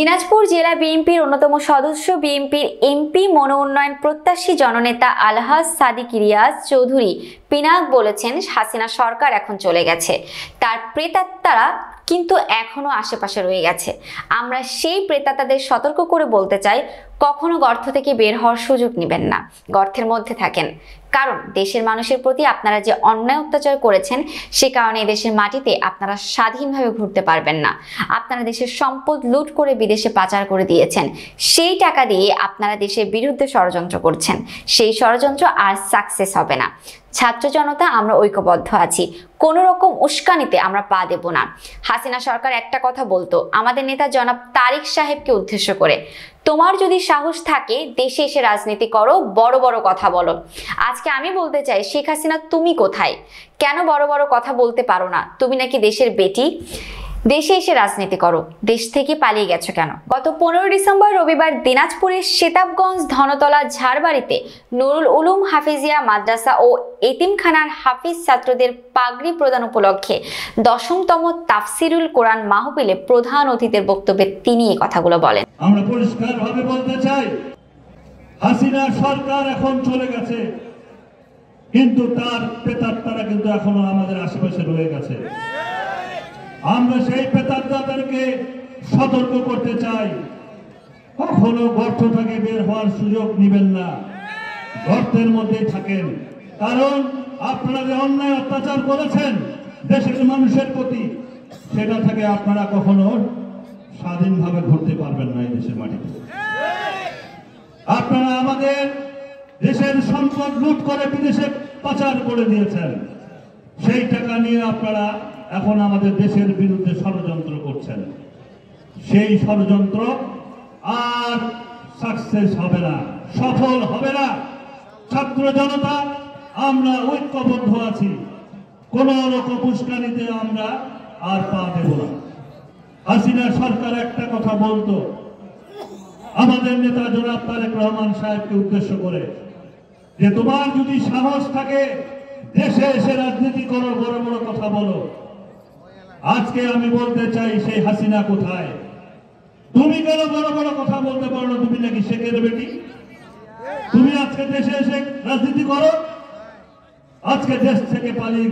দিনাজপুর জেলা বিএনপির অন্যতম সদস্য বিএনপির এমপি মনোউন্নয়ন প্রত্যাশী জননেতা আলহাজ সাদিক রিয়াজ চৌধুরী পিনাক বলেছেন, হাসিনা সরকার এখন চলে গেছে, তার প্রেতাত্মারা কিন্তু এখনো আশেপাশে রয়ে গেছে। আমরা সেই প্রেতাত্মাদের সতর্ক করে বলতে চাই, কখনো গর্ত থেকে বের হওয়ার সুযোগ নেবেন না, গর্তের মধ্যে থাকেন। কারণ দেশের মানুষের প্রতি আপনারা যে অন্যায় অত্যাচার করেছেন, সে কারণে দেশের মাটিতে আপনারা স্বাধীনভাবে ঘুরতে পারবেন না। আপনারা দেশের সম্পদ লুট করে বিদেশে পাচার করে দিয়েছেন, সেই টাকা দিয়ে আপনারা দেশের বিরুদ্ধে ষড়যন্ত্র করছেন। সেই ষড়যন্ত্র আর সাকসেস হবে না। ছাত্র জনতা আমরা ঐক্যবদ্ধ আছি, কোনো রকম উস্কানিতে আমরা পা দেব না। হাসিনা সরকার একটা কথা বলতো আমাদের নেতা জনাব তারেক সাহেবকে উদ্দেশ্য করে, তোমার যদি সাহস থাকে দেশে এসে রাজনীতি করো, বড় বড় কথা বলো। আজকে আমি বলতে চাই, শেখ হাসিনা তুমি কোথায়? কেন বড় বড় কথা বলতে পারো না? তুমি নাকি দেশের বেটি? দেশে এসে রাজনীতি করো, দেশ থেকে পালিয়ে গেছো কেন? গত 15 ডিসেম্বর রবিবার দিনাজপুরের সেতাবগঞ্জ ধনতলা ঝাড়বাড়িতে নুরুল উলুম হাফিজিয়া মাদ্রাসা ও এতিমখানার হাফিজ ছাত্রদের পাগড়ি প্রদান উপলক্ষে 10তম তাফসিরুল কোরআন মাহফিলে প্রধান অতিথির বক্তব্যে তিনি এই কথাগুলো বলেন। আমরা পরিষ্কারভাবে বলতে চাই, হাসিনা সরকার এখন চলে গেছে, কিন্তু তার প্রেতাত্মারা কিন্তু এখনো আমাদের আশেপাশে রয়ে গেছে। আমরা সেই প্রেতাত্মাদেরকে সতর্ক করতে চাই, কখনো গর্ত থেকে বের হওয়ার সুযোগ নেবেন না, গর্তের মধ্যে থাকেন। কারণ আপনারা যে অন্যায় অত্যাচার করেছেন দেশের মানুষের প্রতি, সেটা থেকে আপনারা কখনো স্বাধীনভাবে ঘুরতে পারবেন না এই দেশের মাটিতে। আপনারা আমাদের দেশের সম্পদ লুট করে বিদেশে পাচার করে দিয়েছেন, সেই টাকা নিয়ে আপনারা এখন আমাদের দেশের বিরুদ্ধে ষড়যন্ত্র করছেন। সেই ষড়যন্ত্র আর সাকসেস হবে না, সফল হবে না। ছাত্র জনতা আমরা ঐক্যবদ্ধ আছি, কোন রকম উস্কানিতে আমরা আর পা দেব না। হাসিনা সরকার একটা কথা বলতো আমাদের নেতা জনাব তারেক রহমান সাহেবকে উদ্দেশ্য করে, যে তোমার যদি সাহস থাকে দেশে এসে রাজনীতি করো, বড় বড় কথা বলো। আজকে আমি বলতে চাই, সেই হাসিনা কোথায়? তুমি কেন বড় বড় কথা বলতে পারো না? তুমি নাকি শেখের বেটি? তুমি আজকে দেশে এসে রাজনীতি করো, আজকে দেশ থেকে পালিয়ে